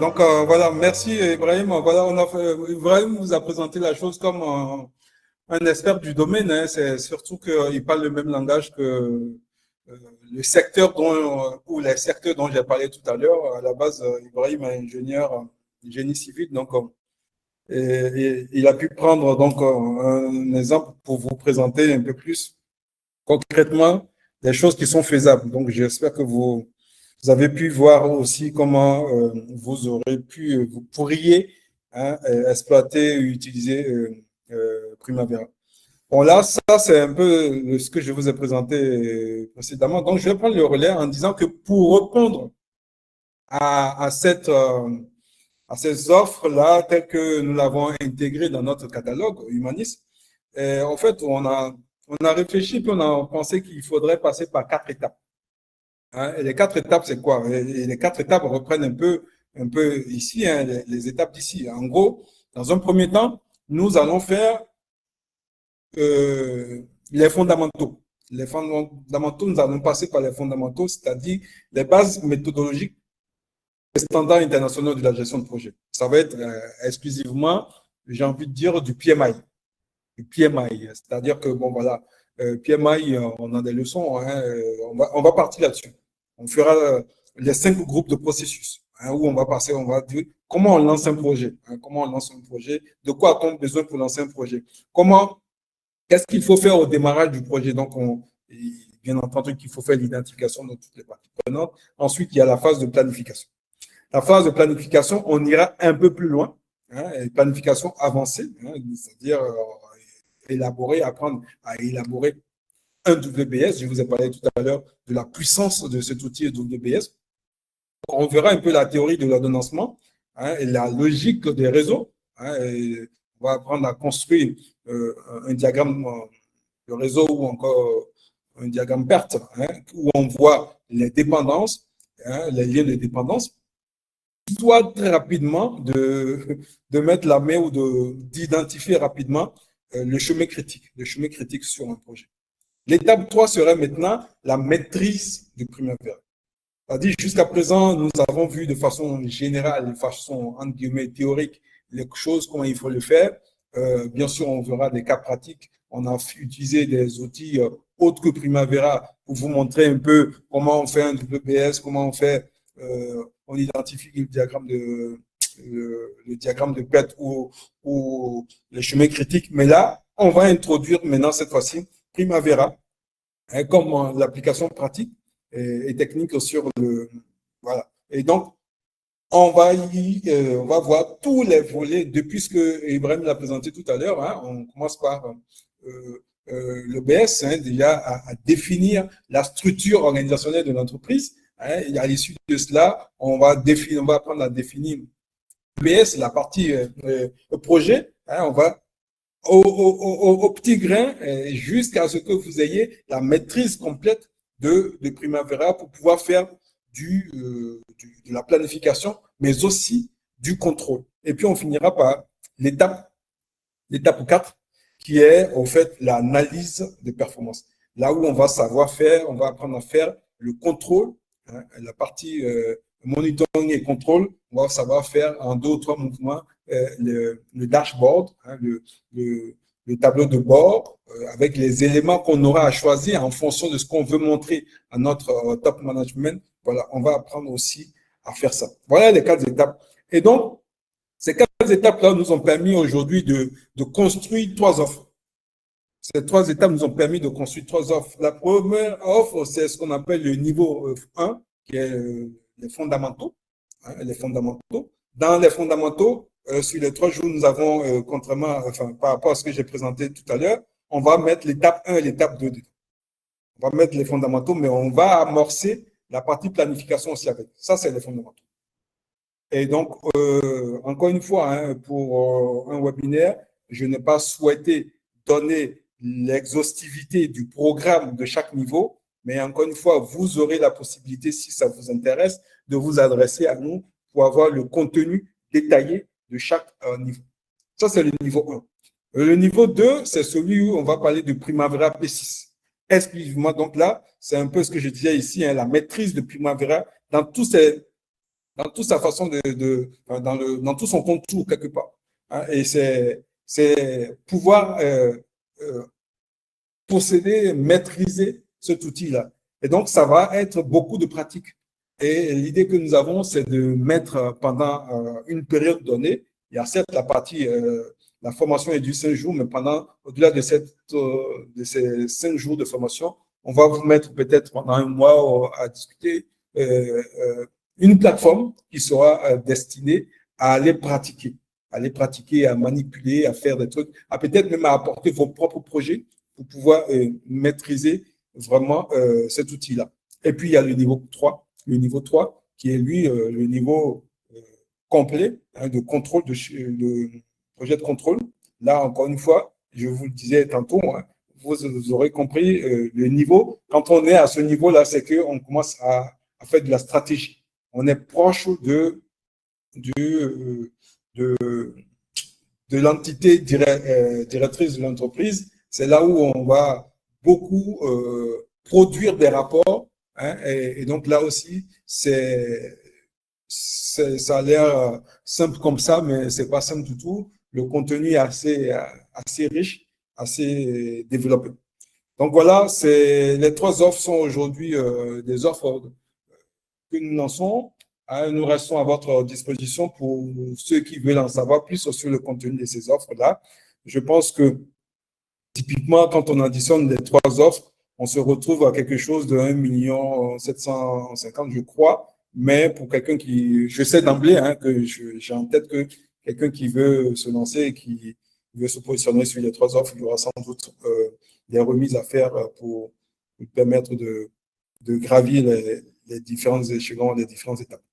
Donc, voilà, merci Ibrahim. Voilà, Ibrahim vous a présenté la chose comme un expert du domaine, hein. C'est surtout qu'il parle le même langage que le secteur ou les secteurs dont j'ai parlé tout à l'heure. À la base, Ibrahim est ingénieur génie civil, donc et il a pu prendre donc un exemple pour vous présenter un peu plus concrètement des choses qui sont faisables. Donc, j'espère que vous avez pu voir aussi comment vous pourriez, hein, exploiter et utiliser Primavera. Bon, là, ça, c'est un peu ce que je vous ai présenté précédemment. Donc, je vais prendre le relais en disant que pour répondre à, à cette, euh, à ces offres-là, telles que nous l'avons intégrées dans notre catalogue Humanis, en fait, on a réfléchi puis on a pensé qu'il faudrait passer par 4 étapes. Hein. Et les 4 étapes, c'est quoi? Et les 4 étapes reprennent un peu ici, hein, les étapes d'ici. En gros, dans un premier temps, nous allons faire les fondamentaux. Les fondamentaux, nous allons passer par les fondamentaux, c'est-à-dire les bases méthodologiques des standards internationaux de la gestion de projet. Ça va être exclusivement, j'ai envie de dire, du PMI. Du PMI, c'est-à-dire que, bon, voilà, PMI, on a des leçons, hein, on va partir là-dessus. On fera les 5 groupes de processus, hein, où on va passer, on va dire comment on lance un projet, hein, comment on lance un projet, de quoi a-t-on besoin pour lancer un projet, comment qu'est-ce qu'il faut faire au démarrage du projet? Donc, bien entendu qu'il faut faire l'identification de toutes les parties prenantes. Ensuite, il y a la phase de planification. La phase de planification, on ira un peu plus loin, hein, planification avancée, hein, c'est-à-dire élaborer, apprendre à élaborer un WBS. Je vous ai parlé tout à l'heure de la puissance de cet outil WBS. On verra un peu la théorie de l'ordonnancement, hein, et la logique des réseaux. Hein, on va apprendre à construire un diagramme de réseau ou encore un diagramme PERT, hein, où on voit les dépendances, hein, les liens de dépendance, soit très rapidement de mettre la main ou d'identifier rapidement le chemin critique sur un projet. L'étape 3 serait maintenant la maîtrise du Primavera. C'est-à-dire, jusqu'à présent, nous avons vu de façon générale, de façon, entre guillemets, théorique, les choses, comment il faut le faire. Bien sûr, on verra des cas pratiques. On a utilisé des outils autres que Primavera pour vous montrer un peu comment on fait un WBS, comment on fait, on identifie le diagramme de PET ou les chemins critiques. Mais là, on va introduire maintenant, cette fois-ci, Primavera, hein, comme l'application pratique et technique sur le. Voilà. Et donc, on va voir tous les volets, depuis ce que Ibrahim l'a présenté tout à l'heure. Hein, on commence par le BS, hein, déjà à définir la structure organisationnelle de l'entreprise. Hein, et à l'issue de cela, on va apprendre à définir le BS, la partie projet. Hein, on va au petit grain jusqu'à ce que vous ayez la maîtrise complète de Primavera pour pouvoir faire de la planification, mais aussi du contrôle. Et puis, on finira par l'étape 4, qui est, en fait, l'analyse des performances. Là où on va savoir faire, on va apprendre à faire le contrôle, hein, la partie monitoring et contrôle, on va savoir faire en 2 ou 3 mouvements le dashboard, hein, le tableau de bord, avec les éléments qu'on aura à choisir en fonction de ce qu'on veut montrer à notre top management. Voilà, on va apprendre aussi à faire ça. Voilà les 4 étapes. Et donc, ces 4 étapes-là nous ont permis aujourd'hui de construire 3 offres. Ces 3 étapes nous ont permis de construire 3 offres. La première offre, c'est ce qu'on appelle le niveau 1, qui est les fondamentaux. Hein, les fondamentaux. Dans les fondamentaux, sur les 3 jours, nous avons, contrairement, enfin, par rapport à ce que j'ai présenté tout à l'heure, on va mettre l'étape 1 et l'étape 2. On va mettre les fondamentaux, mais on va amorcer la partie planification aussi avec. Ça, c'est les fondamentaux. Et donc, encore une fois, hein, pour un webinaire, je n'ai pas souhaité donner l'exhaustivité du programme de chaque niveau, mais encore une fois, vous aurez la possibilité, si ça vous intéresse, de vous adresser à nous pour avoir le contenu détaillé de chaque niveau. Ça, c'est le niveau 1. Le niveau 2, c'est celui où on va parler de Primavera P6. Exclusivement, donc là, c'est un peu ce que je disais ici, hein, la maîtrise de Primavera dans tous ces dans toute sa façon dans tout son contour quelque part. Hein, et c'est pouvoir posséder, maîtriser cet outil-là. Et donc, ça va être beaucoup de pratique. Et l'idée que nous avons, c'est de mettre pendant une période donnée, il y a certes la partie, la formation est du 5 jours, mais au-delà de ces 5 jours de formation, on va vous mettre peut-être pendant un mois à discuter une plateforme qui sera destinée à aller pratiquer, à manipuler, à faire des trucs, à peut-être même à apporter vos propres projets pour pouvoir maîtriser vraiment cet outil-là. Et puis, il y a le niveau 3 qui est lui le niveau complet hein, de contrôle, de projet de contrôle. Là, encore une fois, je vous le disais tantôt, hein, vous aurez compris le niveau. Quand on est à ce niveau-là, c'est qu'on commence à faire de la stratégie. On est proche de l'entité directrice de l'entreprise. C'est là où on va beaucoup produire des rapports. Hein, et donc là aussi, ça a l'air simple comme ça, mais c'est pas simple du tout. Le contenu est assez riche, assez développé. Donc voilà, les 3 offres sont aujourd'hui des offres que nous lançons. Hein, nous restons à votre disposition pour ceux qui veulent en savoir plus sur le contenu de ces offres-là. Je pense que typiquement, quand on additionne les 3 offres, on se retrouve à quelque chose de 1 750 000, je crois. Mais pour quelqu'un je sais d'emblée hein, que j'ai en tête que quelqu'un qui veut se lancer et qui veut se positionner sur les 3 offres, il y aura sans doute des remises à faire pour lui permettre de gravir les différents échelons, les différentes étapes.